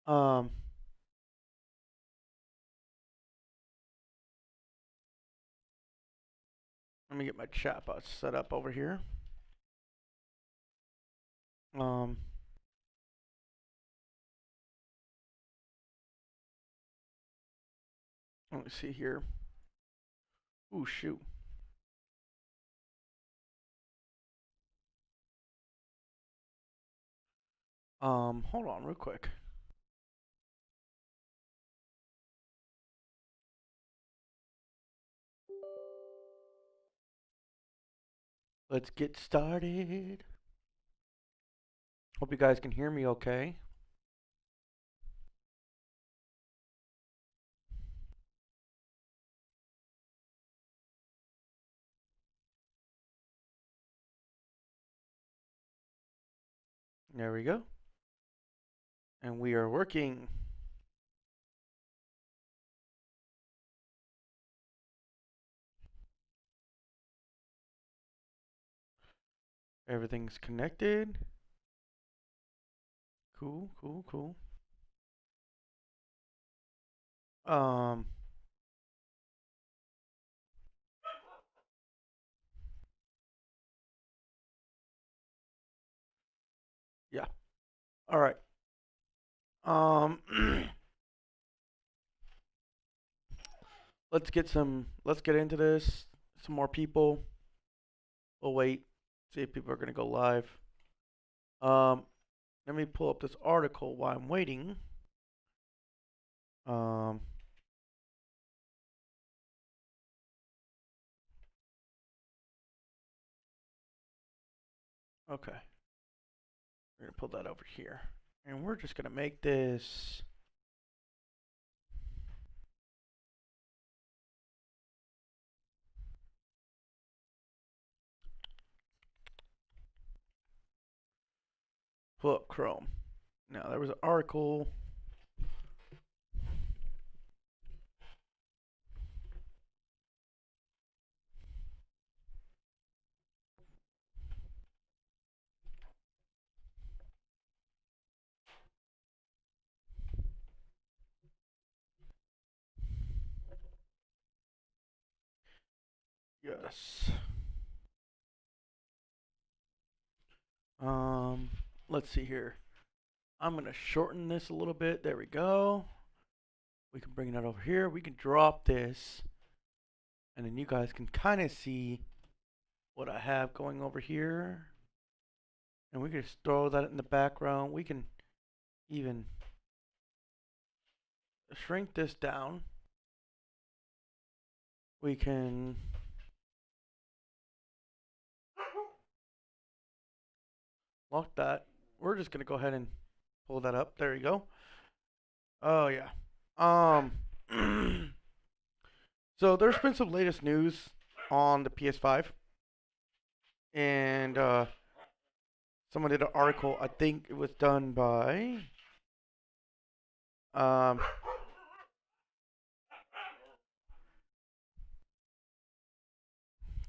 Um, Let me get my chatbot set up over here. Um, Let me see here. Ooh, shoot. Hold on real quick. Let's get started. Hope you guys can hear me okay. There we go. And we are working. Everything's connected. Cool, cool, cool. Um, yeah. All right. Um, let's get into this. Some more people. We'll wait. See if people are gonna go live. Um, Let me pull up this article while I'm waiting. Um, okay. We're gonna pull that over here. And we're just gonna make this pull up Chrome. Now there was an article. Yes. Um, let's see here. I'm gonna shorten this a little bit. There we go. We can bring that over here. We can drop this, and then you guys can kind of see what I have going over here. And we can just throw that in the background. We can even shrink this down. We can lock that. We're just gonna go ahead and pull that up. There you go. Oh yeah. Um. So there's been some latest news on the PS5, and someone did an article. I think it was done by um.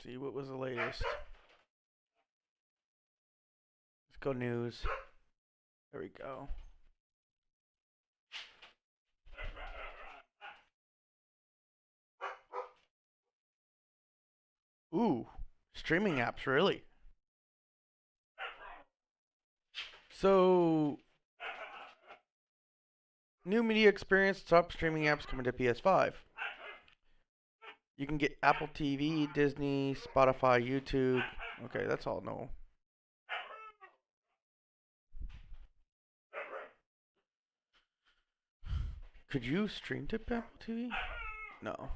See what was the latest. Let's go news. There we go. Ooh, streaming apps really. So new media experience, top streaming apps coming to PS5. You can get Apple TV, Disney, Spotify, YouTube. Okay, that's all no. Could you stream to Apple TV? No.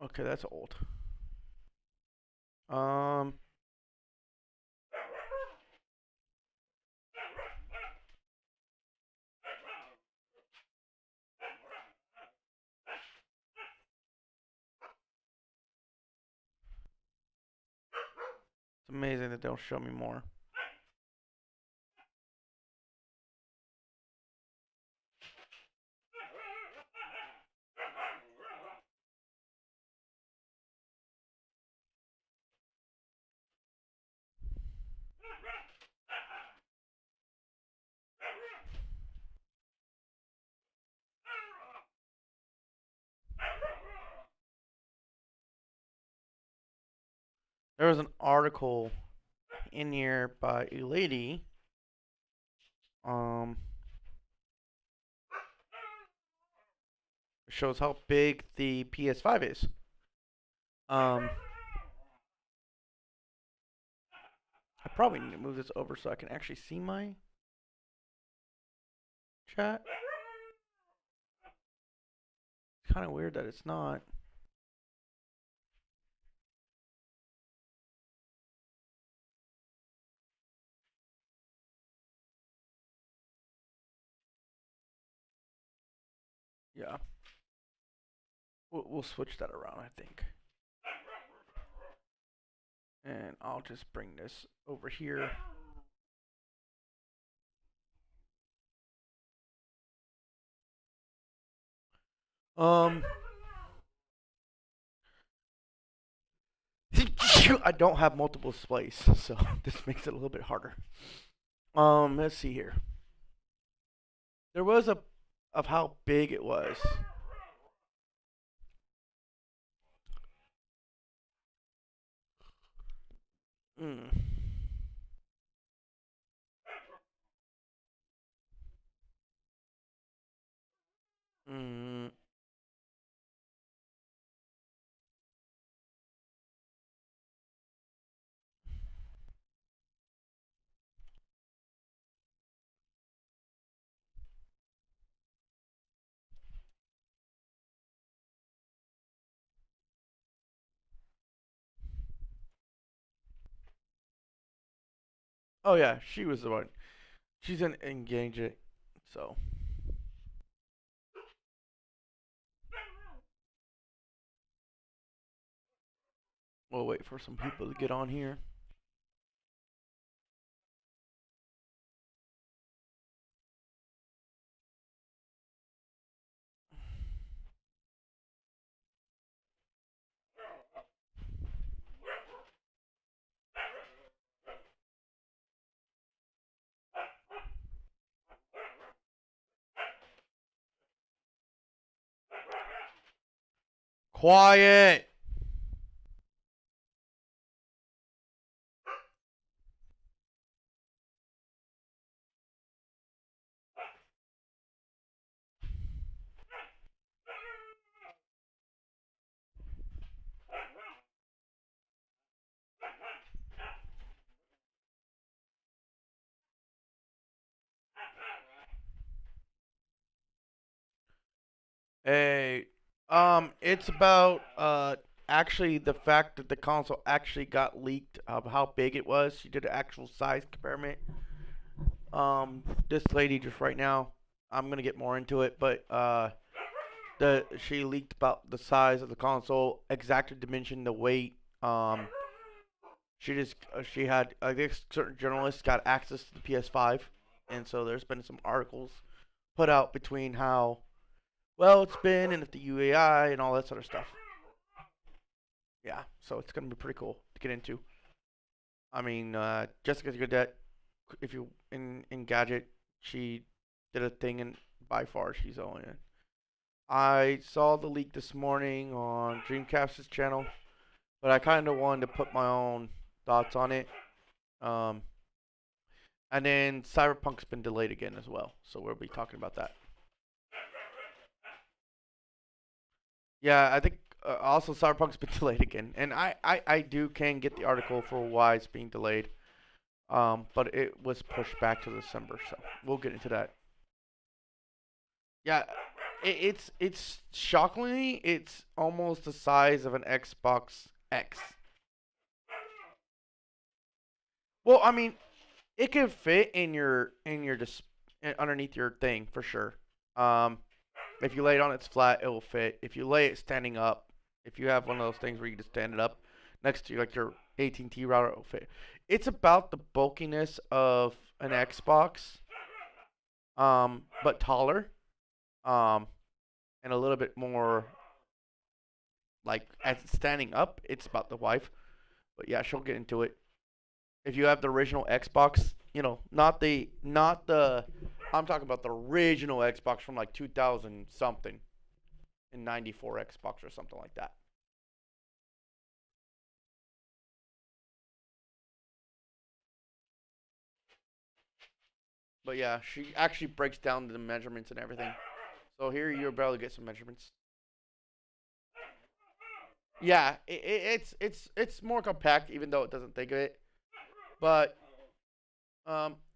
Okay, that's old. Um, it's amazing that they'll show me more. There was an article in here by a lady. Um, shows how big the PS5 is. Um, I probably need to move this over so I can actually see my chat. It's kind of weird that it's not. Yeah, we'll switch that around, I think. And I'll just bring this over here. Um, I don't have multiple displays, so this makes it a little bit harder. Let's see here. There was a of how big it was. Mm. Mm. Oh yeah, she was the one. She's an engagement, so we'll wait for some people to get on here. Quiet. Hey, it's about actually the fact that the console actually got leaked of how big it was. She did an actual size comparison. This lady just right now, I'm gonna get more into it, but the she leaked about the size of the console, exact dimension, the weight. She just she had, I guess, certain journalists got access to the PS5, and so there's been some articles put out between how well it's been and if the UAI and all that sort of stuff. Yeah, so it's gonna be pretty cool to get into. I mean, Jessica's good at, if you in Gadget, she did a thing, and by far she's owning it. I saw the leak this morning on Dreamcast's channel, but I kind of wanted to put my own thoughts on it. Um, and then Cyberpunk's been delayed again as well, so we'll be talking about that. Yeah, I think also Cyberpunk's been delayed again, and I do can get the article for why it's being delayed. But it was pushed back to December, so we'll get into that. Yeah, it's shockingly it's almost the size of an Xbox X. Well, I mean, it can fit in your underneath your thing for sure. Um, if you lay it on its flat, it will fit. If you lay it standing up, if you have one of those things where you just stand it up next to like your AT&T router, it will fit. It's about the bulkiness of an Xbox, but taller, um, and a little bit more like as it's standing up. It's about the wife, but yeah, she'll get into it. If you have the original Xbox, not the I'm talking about the original Xbox from like 2000 something in 94 Xbox or something like that. But yeah, she actually breaks down the measurements and everything. So here you're able to get some measurements. Yeah, it's more compact, even though it doesn't think of it. But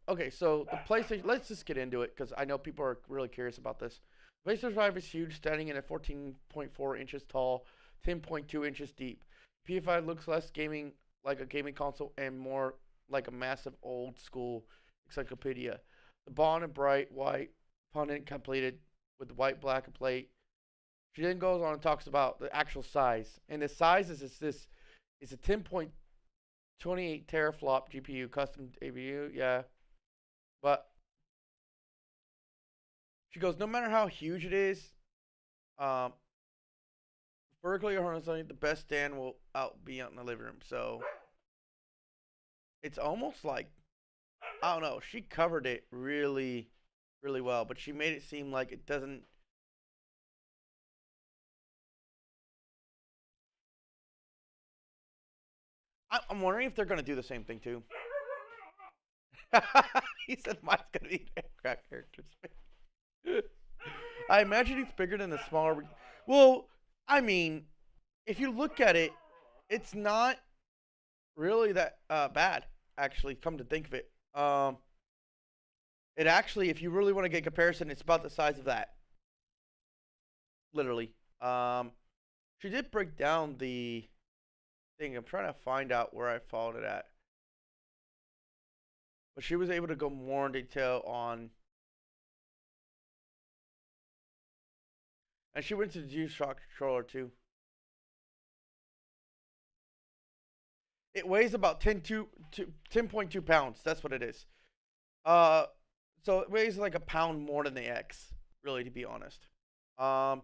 okay, so the PlayStation. Let's just get into it because I know people are really curious about this. PlayStation 5 is huge, standing in at 14.4 inches tall, 10.2 inches deep. PS5 looks less gaming like a gaming console and more like a massive old school encyclopedia. The bond and bright white fondant completed with white black plate. She then goes on and talks about the actual size, and the size is this is a 10.28 teraflop GPU, custom APU, yeah. But she goes, no matter how huge it is, um, vertically or horizontally, the best stand will be out in the living room. So it's almost like, I don't know. She covered it really, really well, but she made it seem like it doesn't. I'm wondering if they're gonna do the same thing too. He said mine's gonna be crack characters. I imagine it's bigger than the smaller. Well, I mean, if you look at it, it's not really that bad. Actually, come to think of it, it actually, if you really want to get a comparison, it's about the size of that. Literally. She did break down the thing. I'm trying to find out where I followed it at, but she was able to go more in detail on. And she went to the G-Shock controller too. It weighs about 10.2 pounds. That's what it is. Uh, so it weighs like a pound more than the X, really, to be honest. Um,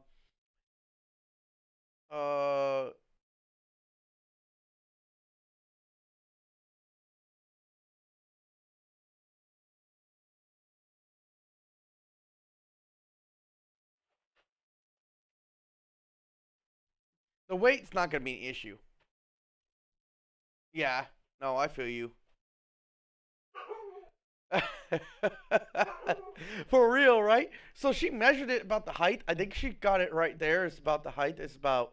uh, the weight's not gonna be an issue. Yeah, no, I feel you. For real, right? So she measured it about the height. I think she got it right there. It's about the height. It's about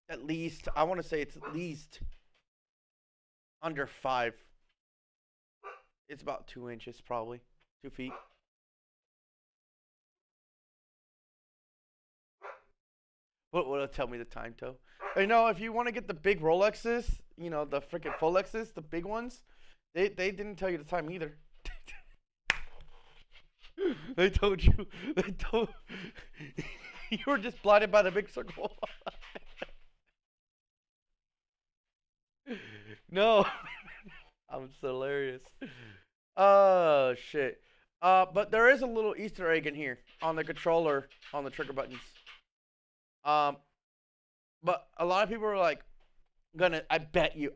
at least, I want to say it's at least under 5. It's about 2 inches, probably 2 feet. What will it tell me the time toe? You know, if you want to get the big Rolexes, you know, the freaking Folexes, the big ones, they didn't tell you the time either. They told you. They told you were just blinded by the big circle. No, I'm so hilarious. Oh shit. But there is a little Easter egg in here on the controller on the trigger buttons. Um, but a lot of people are like, gonna. I bet you,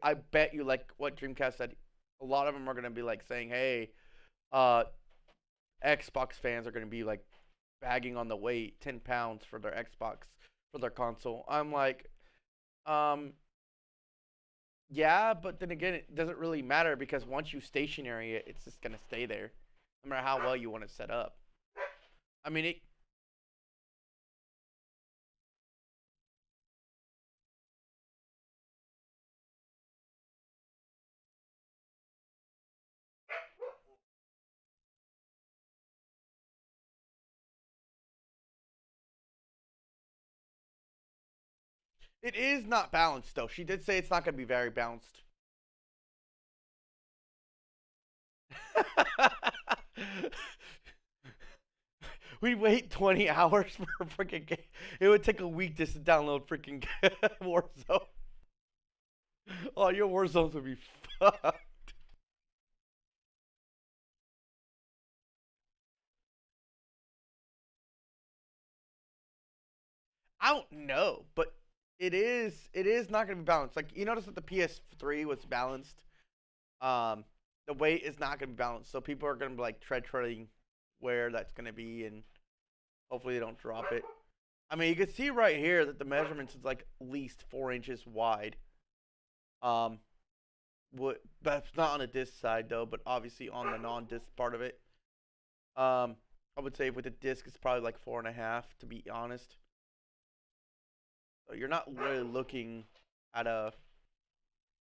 like what Dreamcast said. A lot of them are gonna be like saying, "Hey, uh, Xbox fans are gonna be like bagging on the weight, 10 pounds for their Xbox for their console." I'm like, um, yeah, but then again, it doesn't really matter because once you stationary it, it's just gonna stay there, no matter how well you want to set up. I mean, it is not balanced though. She did say it's not gonna be very balanced. We wait 20 hours for a freaking game. It would take a week just to download freaking Warzone. Oh, your Warzones would be fucked. I don't know, but it is not going to be balanced. Like you notice that the PS3 was balanced. Um, the weight is not going to be balanced, so people are going to be like treading where that's going to be, and hopefully they don't drop it. I mean, you can see right here that the measurements is like at least 4 inches wide. Um, would that's not on the disc side though, but obviously on the non-disc part of it. Um, I would say with the disc, it's probably like 4.5 to be honest. So you're not really looking at a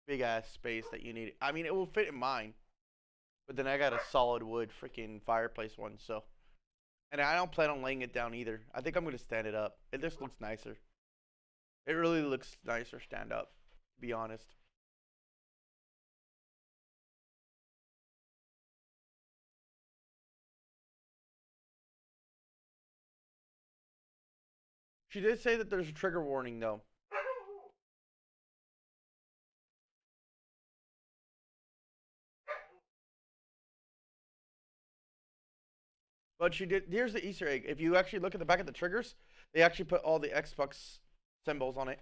big ass space that you need. I mean, it will fit in mine, but then I got a solid wood freaking fireplace one, so. And I don't plan on laying it down either. I think I'm gonna stand it up. It just looks nicer. It really looks nicer stand up, to be honest. She did say that there's a trigger warning though. But she did. Here's the Easter egg. If you actually look at the back of the triggers, they actually put all the Xbox symbols on it.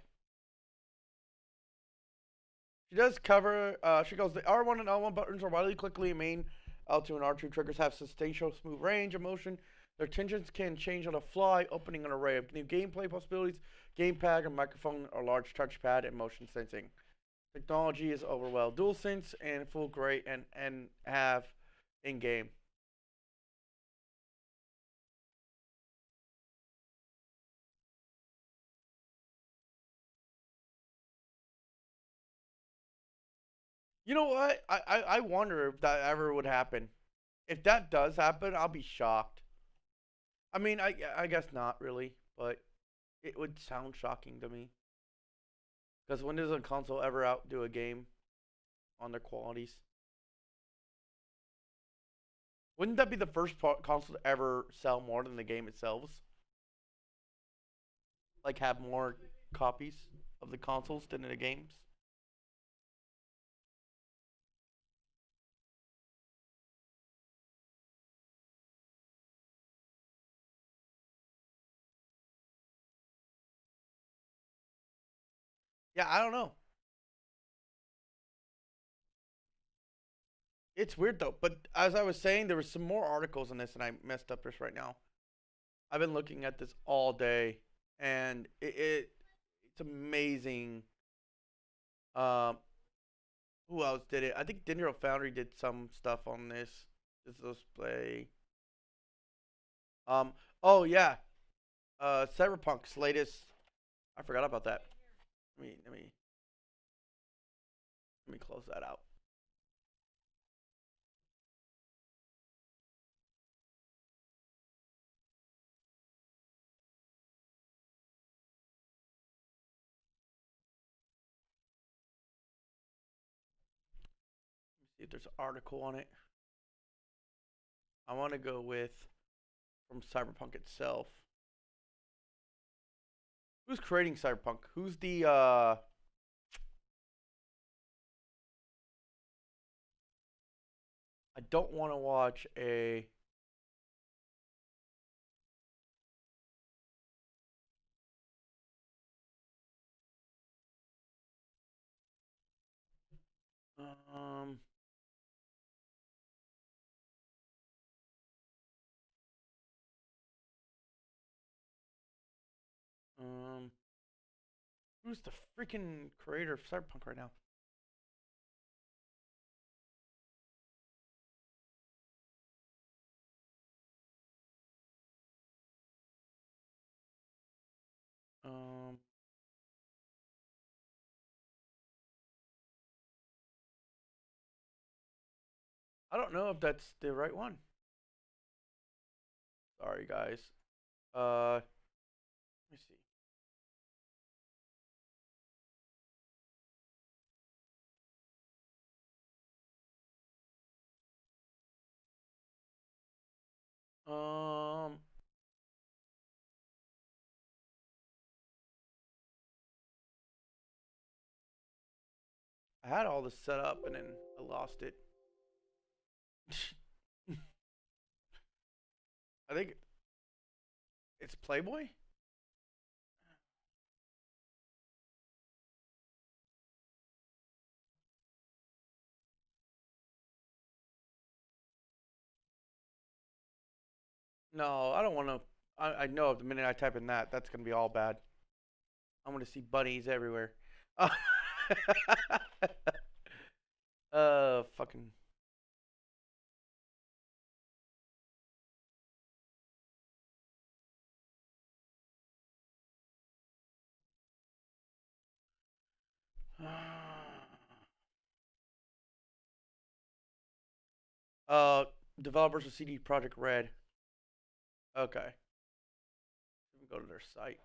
She does cover. She goes. The R1 and L1 buttons are widely quickly. Main L2 and R2 triggers have substantial smooth range of motion. Their tensions can change on the fly, opening an array of new gameplay possibilities. Gamepad, a microphone, a large touchpad, and motion sensing. Technology is overwhelmed. DualSense and full gray and have in game. You know what? I wonder if that ever would happen. If that does happen, I'll be shocked. I mean, I guess not really, but it would sound shocking to me. Because when does a console ever outdo a game on their qualities? Wouldn't that be the first console to ever sell more than the game itself? Like have more copies of the consoles than the games? Yeah, I don't know. It's weird though. But as I was saying, there was some more articles on this, and I messed up this right now. I've been looking at this all day, and it's amazing. Um, who else did it? I think Digital Foundry did some stuff on this. This display. Um. Oh yeah. Cyberpunk's latest. I forgot about that. Let me close that out. Let me see if there's an article on it. I want to go with from Cyberpunk itself. Who's creating Cyberpunk? Who's the I don't want to watch a um um who's the freaking creator of Cyberpunk right now? Um I don't know if that's the right one. Sorry guys. Let me see. Um I had all this set up and then I lost it. I think it's Playboy? No, I don't want to. I know the minute I type in that, that's gonna be all bad. I'm gonna see bunnies everywhere. Fucking. Uh, Developers of CD Project Red. Okay. Let me go to their site.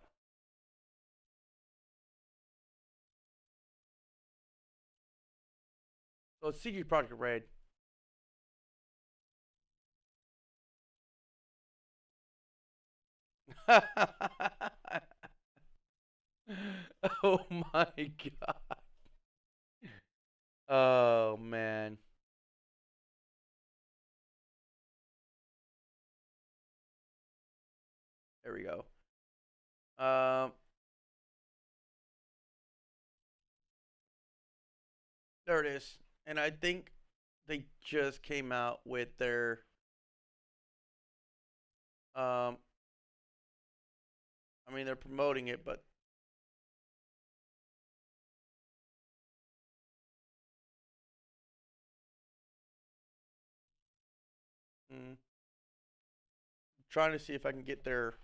So it's CD Project Red. Oh my god. Oh man. There we go. Um, there it is. And I think they just came out with their um I mean they're promoting it, but mm, trying to see if I can get their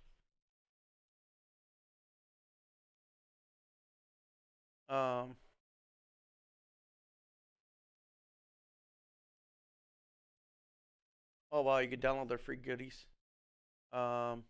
um oh wow, you can download their free goodies. Um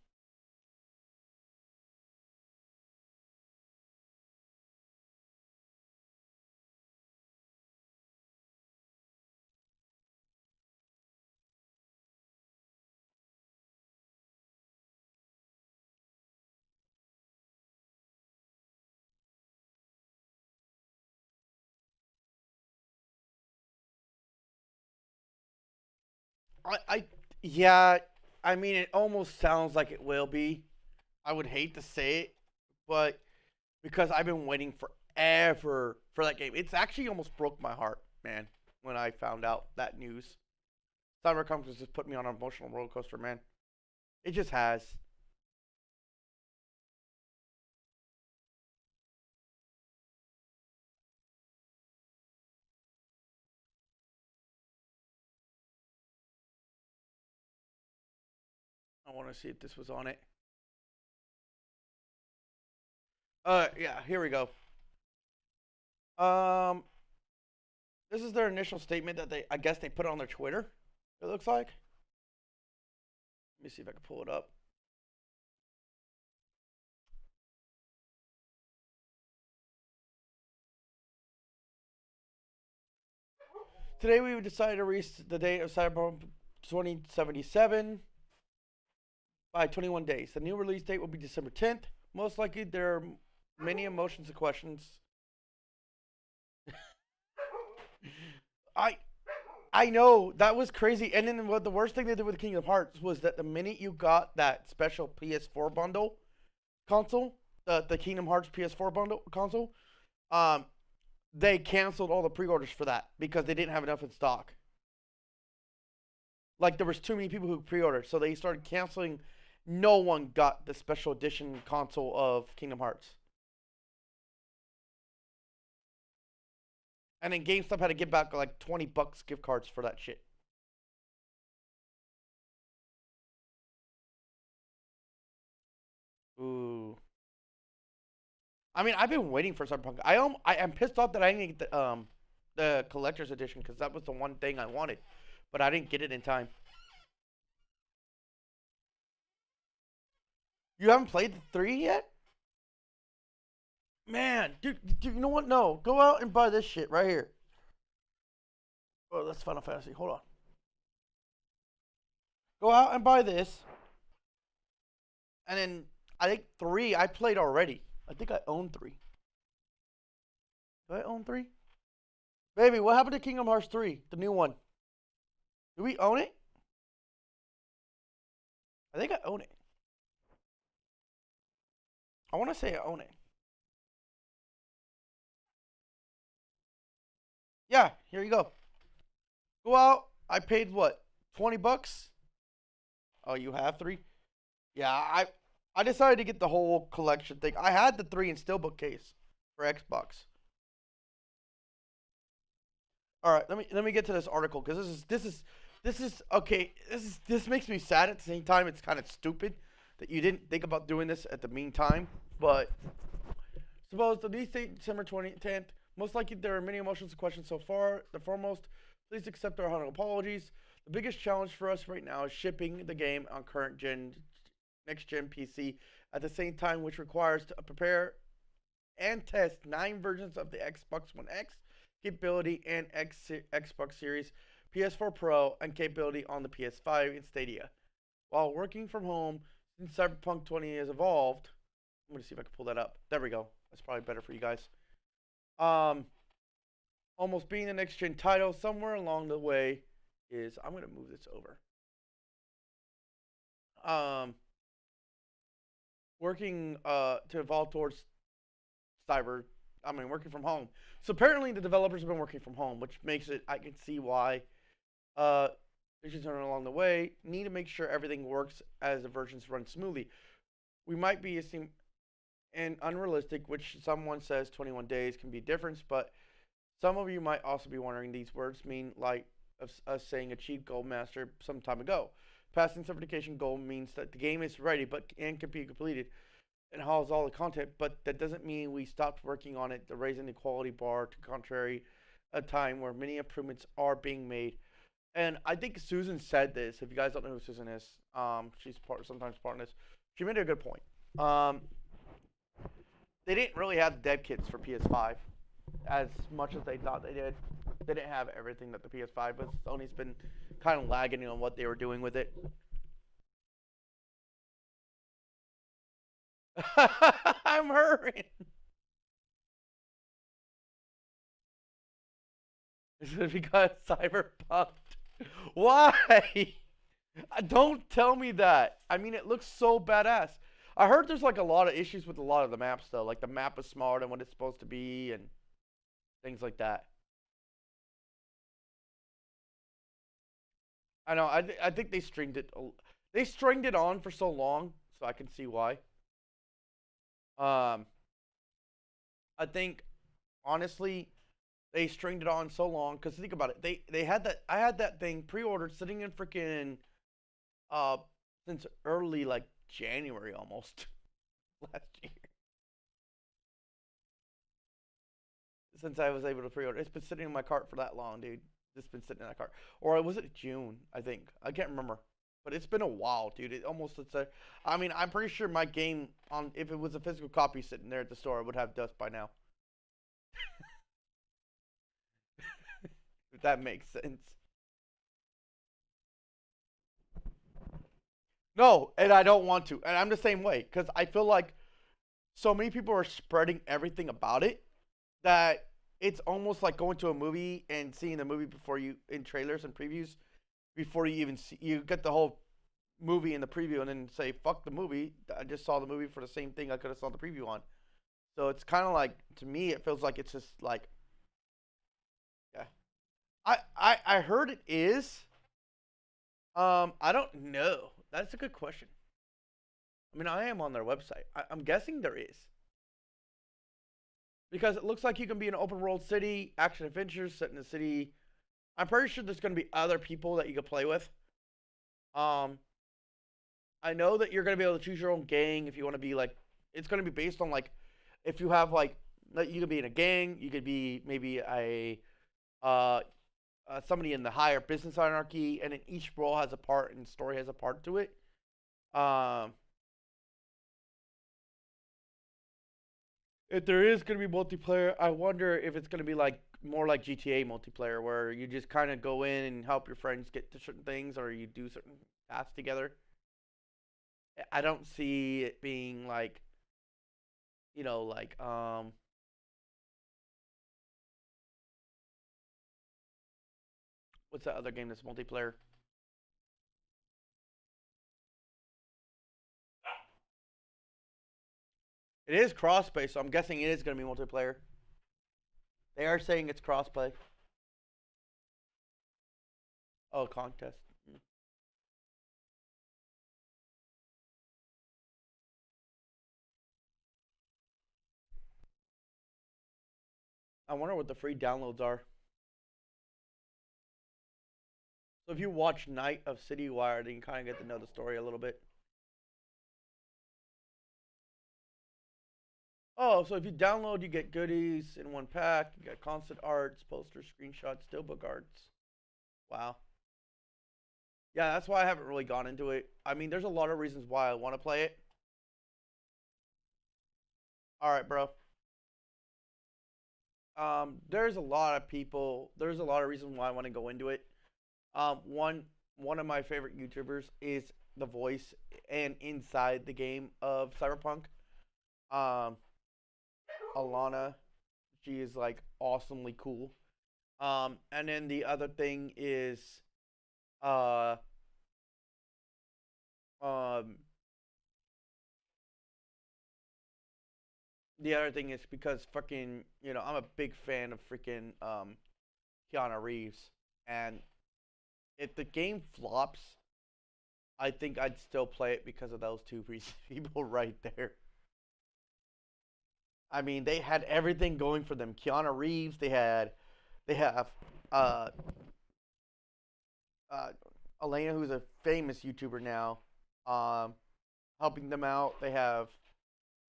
I yeah, I mean it almost sounds like it will be. I would hate to say it, but because I've been waiting forever for that game. It's actually almost broke my heart, man, when I found out that news. Cyberpunk has just put me on an emotional roller coaster, man. It just has. I want to see if this was on it. Yeah, here we go. Um, this is their initial statement that I guess they put on their Twitter. It looks like. Let me see if I can pull it up. Today we decided to release the date of Cyberpunk 2077 by 21 days. The new release date will be December 10th. Most likely, there are many emotions and questions. I I know that was crazy. And then what the worst thing they did with Kingdom Hearts was that the minute you got that special PS4 bundle console, the Kingdom Hearts PS4 bundle console, um, they canceled all the pre-orders for that because they didn't have enough in stock. Like there was too many people who pre-ordered, so they started canceling. No one got the special edition console of Kingdom Hearts. And then GameStop had to give back like $20 gift cards for that shit. Ooh. I mean, I've been waiting for Cyberpunk. I am pissed off that I didn't get the collector's edition because that was the one thing I wanted, but I didn't get it in time. You haven't played the 3 yet? Man, dude, you know what? No, go out and buy this shit right here. Oh, that's Final Fantasy. Hold on. Go out and buy this, and then I think 3 I played already. I think I own 3. Do I own 3? Baby, what happened to Kingdom Hearts 3, the new one? Do we own it? I think I own it. I want to say I own it. Yeah, here you go. Go out. I paid what? $20? Oh, you have 3? Yeah, I decided to get the whole collection thing. I had the 3 in steelbook case for Xbox. All right, let me get to this article because this is okay. This makes me sad at the same time. It's kind of stupid that you didn't think about doing this at the meantime. But suppose the release date December 10th. Most likely there are many emotions and questions so far. The foremost, please accept our humble apologies. The biggest challenge for us right now is shipping the game on current gen, next gen PC at the same time, which requires to prepare and test 9 versions of the Xbox One X capability and Xbox Series, PS4 Pro, and capability on the PS5 and Stadia. While working from home, since Cyberpunk 20 has evolved, I'm going to see if I can pull that up. There we go. That's probably better for you guys. Um, Almost being the next gen title, somewhere along the way is, I'm going to move this over. Um, Working to evolve towards working from home. So apparently the developers have been working from home, which makes it, I can see why. Uh, issues are along the way. Need to make sure everything works as the versions run smoothly. We might be and unrealistic, which someone says 21 days can be a difference, but some of you might also be wondering these words mean like us saying achieved gold master some time ago. Passing certification gold means that the game is ready and can be completed and has all the content, but that doesn't mean we stopped working on it, raising the quality bar to contrary a time where many improvements are being made. And I think Susan said this. If you guys don't know who Susan is, she's sometimes part of this. She made a good point. Um, they didn't really have the dev kits for PS5 as much as they thought they did. They didn't have everything that the PS5 was. Sony's been kind of lagging on what they were doing with it. I'm hurrying. Is because Cyberpunk? Why? Don't tell me that. I mean, it looks so badass. I heard there's like a lot of issues with a lot of the maps though. Like the map is smaller than what it's supposed to be and things like that. I know. I think they stringed it. They stringed it on for so long, so I can see why. Um, I think honestly they stringed it on so long because think about it. They had that. I had that thing pre-ordered sitting in freaking uh since early like January almost last year. Since I was able to pre-order. It's been sitting in my cart for that long, dude. It's been sitting in that cart. Or was it June? I think I can't remember. But it's been a while, dude. It almost it's a. I mean, I'm pretty sure my game on if it was a physical copy sitting there at the store, it would have dust by now. If that makes sense. No, and I don't want to. And I'm the same way because I feel like so many people are spreading everything about it that it's almost like going to a movie and seeing the movie before you in trailers and previews before you even see you get the whole movie in the preview and then say fuck the movie. I just saw the movie for the same thing I could have saw the preview on. So it's kind of like to me it feels like it's just like yeah. I heard it is. I don't know. That's a good question. I mean, I am on their website. I'm guessing there is because it looks like you can be an open world city, action adventures set in the city. I'm pretty sure there's going to be other people that you can play with. Um, I know that you're going to be able to choose your own gang if you want to be like. It's going to be based on like if you have like you could be in a gang, you could be maybe uh, somebody in the higher business hierarchy, and then each role has a part and story has a part to it. Um, if there is going to be multiplayer, I wonder if it's going to be like more like GTA multiplayer, where you just kind of go in and help your friends get to certain things, or you do certain tasks together. I don't see it being like like what's that other game that's multiplayer? It is crossplay, so I'm guessing it is going to be multiplayer. They are saying it's crossplay. Oh, contest. I wonder what the free downloads are. So if you watch Night of City Wire, then you kind of get to know the story a little bit. Oh, so if you download, you get goodies in one pack. You get concept arts, posters, screenshots, steelbook arts. Wow. Yeah, that's why I haven't really gone into it. I mean, there's a lot of reasons why I want to play it. All right, bro. There's a lot of people. There's a lot of reasons why I want to go into it. One of my favorite YouTubers is the voice and inside the game of Cyberpunk. Um, Alana, she is like awesomely cool. And then the other thing is, uh, um, the other thing is because fucking, I'm a big fan of freaking Keanu Reeves, and if the game flops, I think I'd still play it because of those two people right there. I mean, they had everything going for them. Keanu Reeves, they have uh, uh, Elena, who's a famous YouTuber now, um, helping them out. They have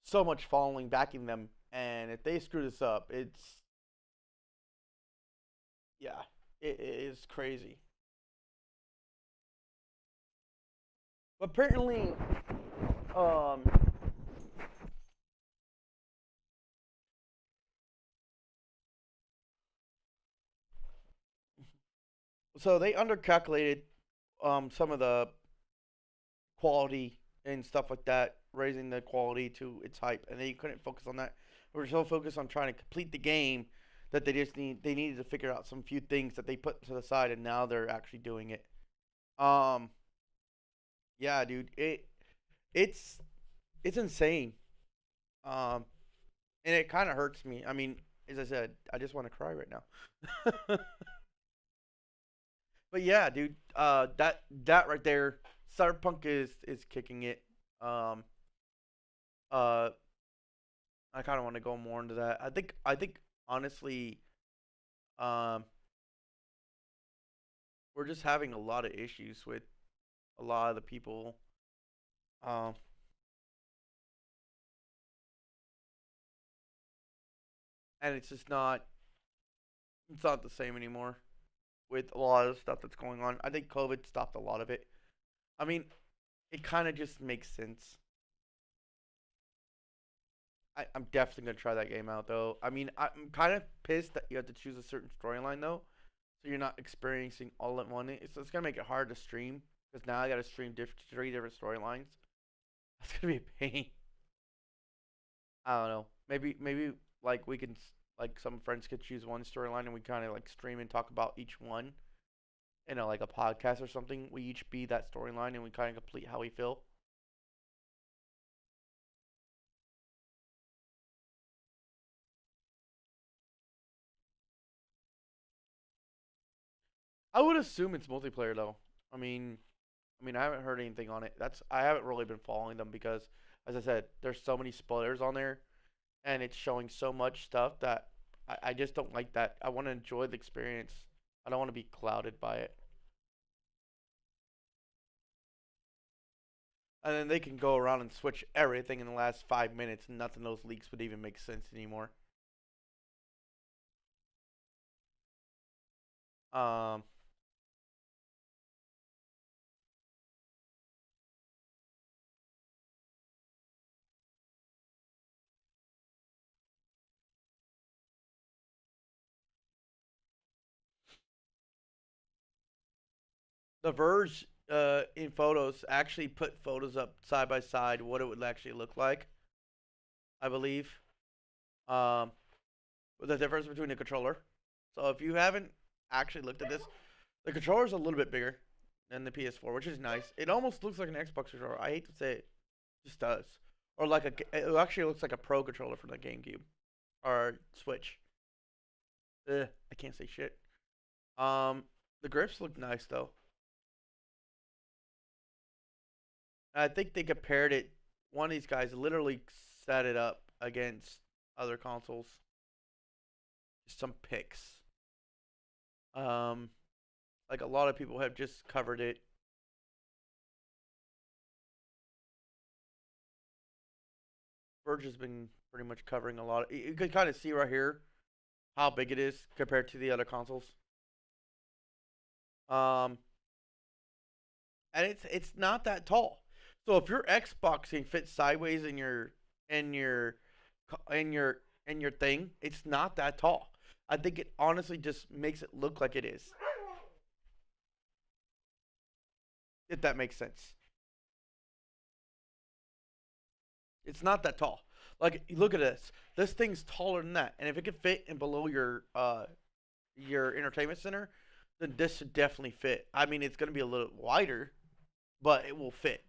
so much following backing them, and if they screw this up, yeah, it is crazy. But apparently, um, so they undercalculated some of the quality and stuff like that, raising the quality to its hype, and they couldn't focus on that. We were so focused on trying to complete the game that they needed to figure out some few things that they put to the side, and now they're actually doing it. Um, yeah, dude, it's it's insane. Um, and it kind of hurts me. I mean, as I said, I just want to cry right now. But yeah, dude, that right there, Cyberpunk is kicking it. Um, uh, I kind of want to go more into that. I think honestly, um, we're just having a lot of issues with a lot of the people. Um, and it's not the same anymore with a lot of the stuff that's going on. I think COVID stopped a lot of it. I mean, it kind of just makes sense. I'm definitely gonna try that game out though. I mean, I'm kind of pissed that you have to choose a certain storyline though, so you're not experiencing all at once. It's gonna make it hard to stream because now I gotta stream 3 different storylines. That's gonna be a pain. I don't know. Maybe like we can like some friends could choose one storyline and we kind of like stream and talk about each one. Like a podcast or something. We each be that storyline and we kind of complete how we feel. I would assume it's multiplayer though. I mean, I haven't heard anything on it. I haven't really been following them because, as I said, there's so many spoilers on there, and it's showing so much stuff that I just don't like that. I want to enjoy the experience. I don't want to be clouded by it. And then they can go around and switch everything in the last 5 minutes, and nothing of those leaks would even make sense anymore. Um, the Verge, in photos, actually put photos up side by side what it would actually look like. I believe. Um, the difference between the controller. So if you haven't actually looked at this, the controller is a little bit bigger than the PS4, which is nice. It almost looks like an Xbox controller. I hate to say it, it just does. Or like it actually looks like a Pro controller from the GameCube or Switch. I can't say shit. Um, the grips look nice though. I think they compared it. One of these guys literally set it up against other consoles. Some pics. Um, Like a lot of people have just covered it. Verge has been pretty much covering a lot. You can kind of see right here how big it is compared to the other consoles. Um, and it's not that tall. So if your Xbox can fit sideways in your in your in your thing, it's not that tall. I think it honestly just makes it look like it is. If that makes sense. It's not that tall. Like look at this. This thing's taller than that. And if it could fit in below your entertainment center, then this should definitely fit. I mean, it's going to be a little wider, but it will fit.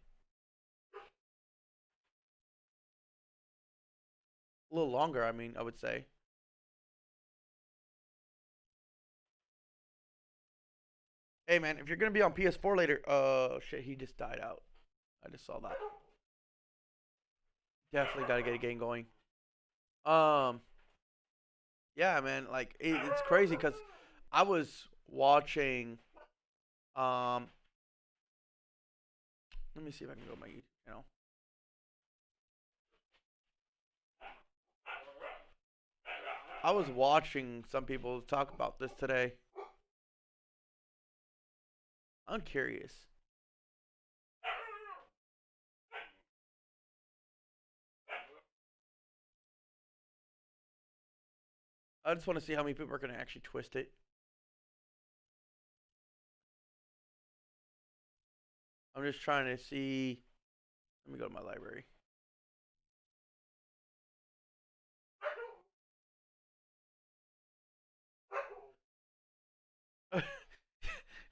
A little longer, I mean, I would say. Hey man, if you're going to be on PS4 later, shit, he just died out. I just saw that. Definitely got to get a game going. Um yeah, man, like it's crazy cuz I was watching um let me see if I can go to my YouTube channel. I was watching some people talk about this today. I'm curious. I just want to see how many people are going to actually twist it. I'm just trying to see. Let me go to my library.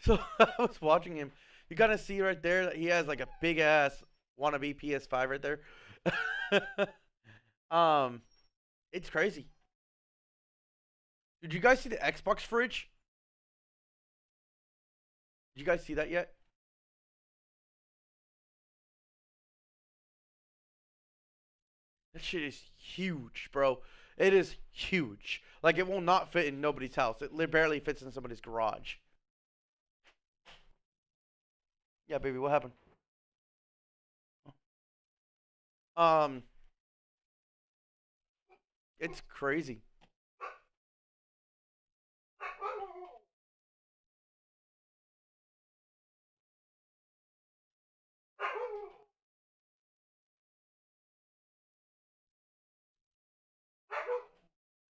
So I was watching him. You kind of see right there that he has like a big ass wannabe PS5 right there. um, it's crazy. Did you guys see the Xbox fridge? Did you guys see that yet? That shit is huge, bro. It is huge. Like it will not fit in nobody's house. It barely fits in somebody's garage. Yeah, baby, what happened? Um, it's crazy.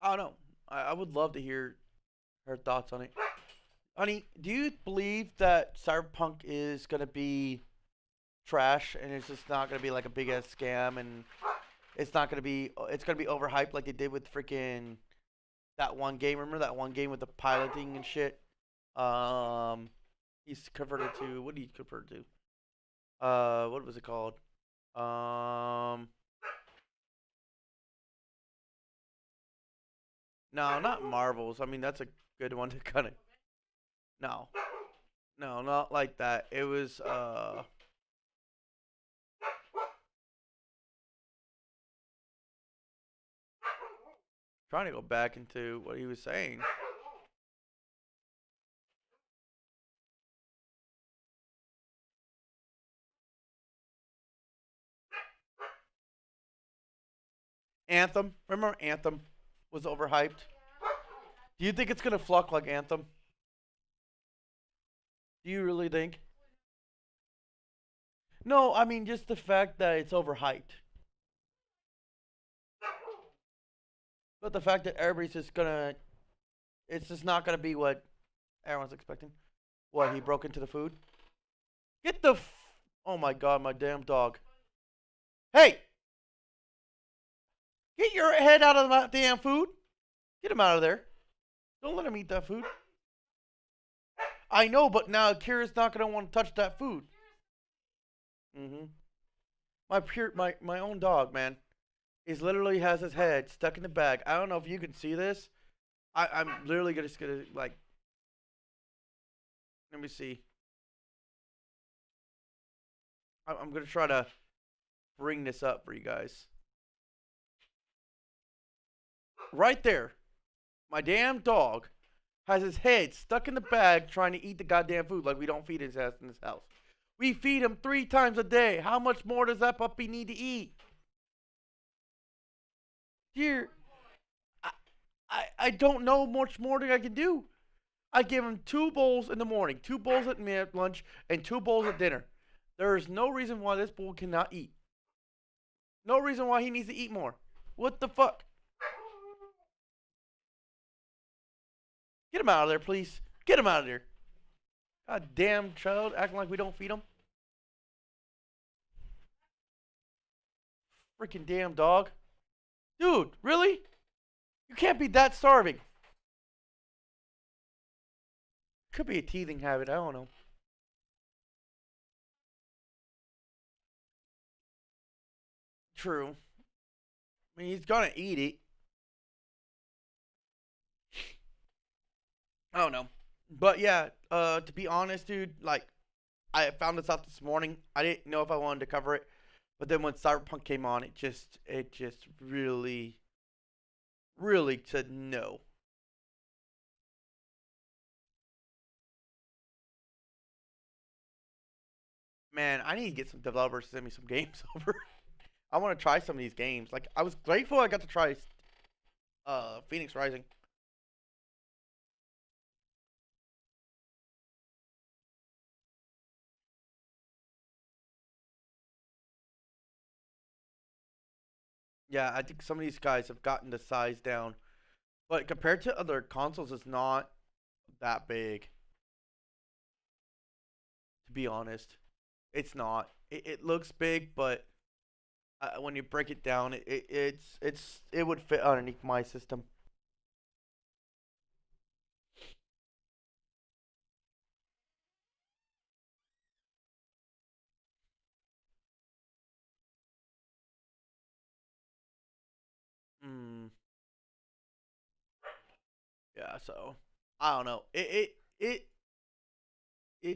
I don't know. I would love to hear her thoughts on it. Honey, do you believe that Cyberpunk is gonna be trash and it's just not gonna be like a big ass scam and it's gonna be overhyped like they did with freaking that one game? Remember that one game with the piloting and shit? Um, he's converted to what did he convert to? What was it called? Um, no, not Marvels. I mean, that's a good one to kind of. No, no, not like that. It was trying to go back into what he was saying. Anthem. Remember Anthem was overhyped? Do you think it's gonna flop like Anthem? Do you really think? No, I mean just the fact that it's overhyped. But the fact that everybody's just gonna it's just not gonna be what everyone's expecting. What, he broke into the food? Get the oh my god, my damn dog. Hey! Get your head out of my damn food. Get him out of there. Don't let him eat that food. I know, but now Kira's not gonna want to touch that food. Mm-hmm. My own dog, man, is literally has his head stuck in the bag. I don't know if you can see this. I'm literally just gonna like. Let me see. I'm gonna try to bring this up for you guys. Right there, my damn dog has his head stuck in the bag trying to eat the goddamn food like we don't feed his ass in this house. We feed him 3 times a day. How much more does that puppy need to eat? Dear, I don't know much more that I can do. I give him 2 bowls in the morning, 2 bowls at lunch, and 2 bowls at dinner. There is no reason why this bull cannot eat. No reason why he needs to eat more. What the fuck? Get him out of there, please. Get him out of there. God damn child, acting like we don't feed him. Freaking damn dog. Dude, really? You can't be that starving. Could be a teething habit, I don't know. True. I mean, he's gonna eat it. I don't know. But yeah, to be honest, dude, like, I found this out this morning. I didn't know if I wanted to cover it. But then when Cyberpunk came on, it just really said no. Man, I need to get some developers to send me some games over. I want to try some of these games. Like, I was grateful I got to try Phoenix Rising. Yeah, I think some of these guys have gotten the size down, but compared to other consoles, it's not that big. To be honest, it's not. It looks big, but when you break it down, it would fit underneath my system. Mm, yeah, so I don't know. It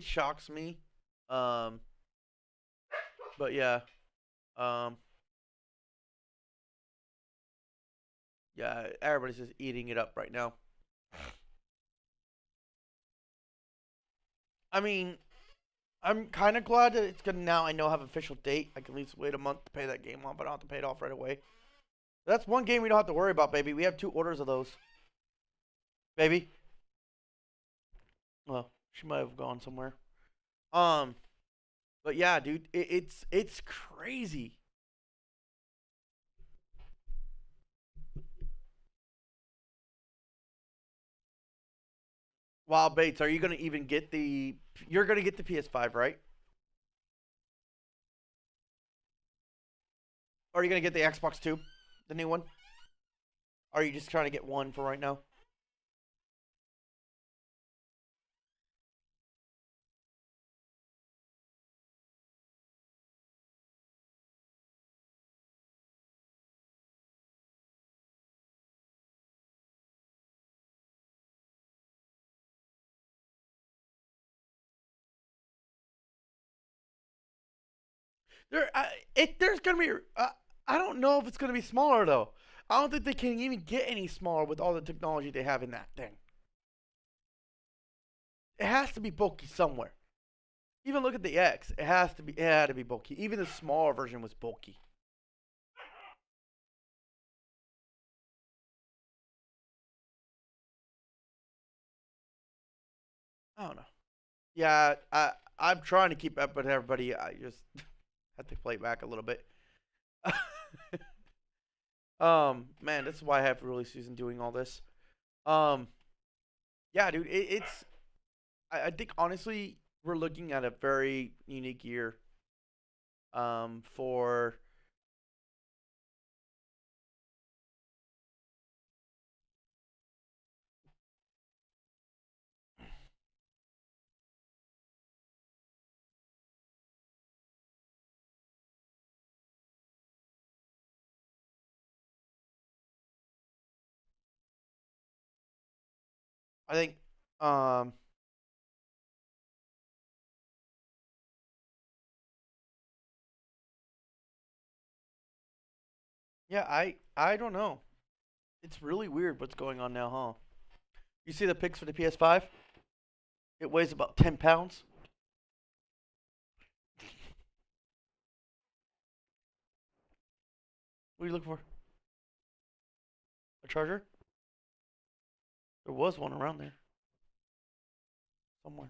shocks me. Um, but yeah. Um, yeah. Everybody's just eating it up right now. I mean, I'm kind of glad that it's gonna now. I know have official date. I can at least wait a month to pay that game off. I don't have to pay it off right away. That's one game we don't have to worry about, baby. We have 2 orders of those, baby. Well, she might have gone somewhere. Um, but yeah, dude, it's crazy. Wild Bates, are you gonna even get the? You're gonna get the PS5, right? Or are you gonna get the Xbox 2, the new one? Or are you just trying to get one for right now? There's gonna be. I don't know if it's gonna be smaller though. I don't think they can even get any smaller with all the technology they have in that thing. It has to be bulky somewhere. Even look at the X. It has to be. It had to be bulky. Even the smaller version was bulky. I don't know. Yeah, I'm trying to keep up with everybody. I just have to play back a little bit. Man, this is why I have really season doing all this. Um, yeah, dude, it's. I think honestly, we're looking at a very unique year. For I think, um, yeah, I don't know. It's really weird what's going on now, huh? You see the pics for the PS5? It weighs about 10 pounds. What are you looking for? A charger? There was one around there somewhere.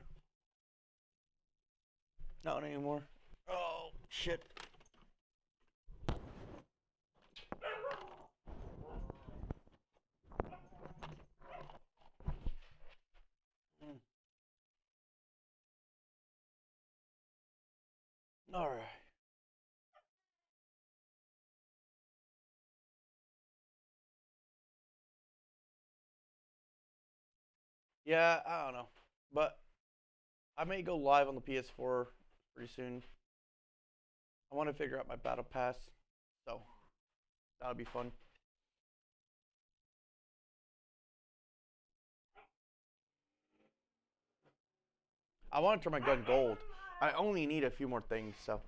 Not anymore. Oh shit. Mm. All right. Yeah, I don't know, but I may go live on the PS4 pretty soon. I want to figure out my battle pass, so that'll be fun. I want to turn my gun gold. I only need a few more things, so.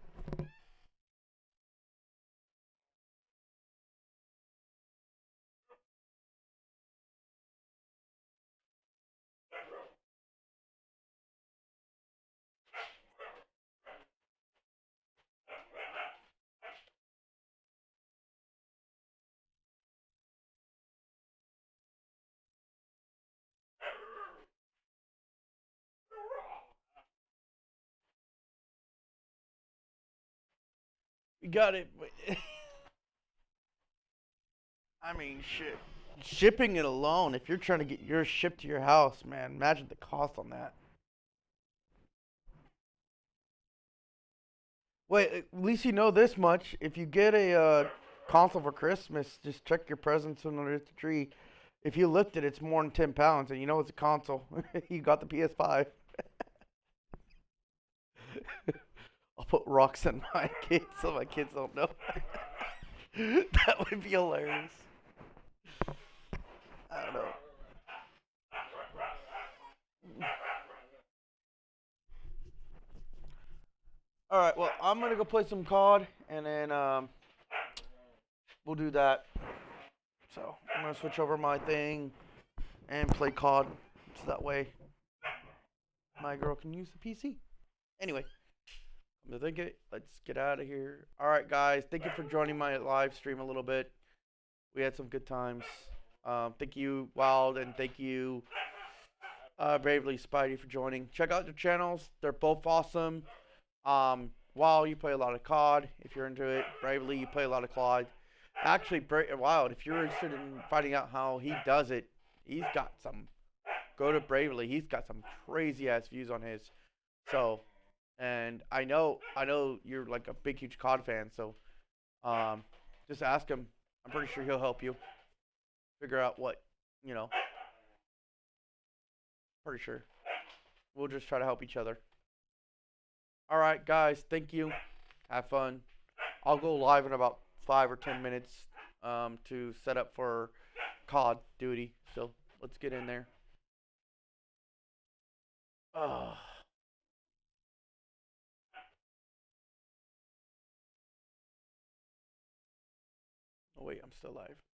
You got it. I mean, shit. Shipping it alone, if you're trying to get yours shipped to your house, man, imagine the cost on that. Wait, at least you know this much. If you get a console for Christmas, just check your presents under the tree. If you lift it, it's more than 10 pounds, and you know it's a console. You got the PS5. I'll put rocks in my kids so my kids don't know. That would be hilarious. I don't know. All right, well, I'm gonna go play some COD, and then we'll do that. So I'm gonna switch over my thing and play COD, so that way my girl can use the PC. Anyway, I'm think it. Let's get out of here. All right, guys, thank you for joining my live stream a little bit. We had some good times. Thank you, Wild, and thank you, Bravely Spidey, for joining. Check out their channels; they're both awesome. Wild, you play a lot of COD if you're into it. Bravely, you play a lot of COD. Actually, Wild, if you're interested in finding out how he does it, he's got some. Go to Bravely. He's got some crazy ass views on his. So, and I know you're like a big, huge COD fan. So, just ask him. I'm pretty sure he'll help you figure out what, you know. Pretty sure. We'll just try to help each other. All right, guys. Thank you. Have fun. I'll go live in about 5 or 10 minutes to set up for COD duty. So let's get in there. Oh, oh wait, I'm still live.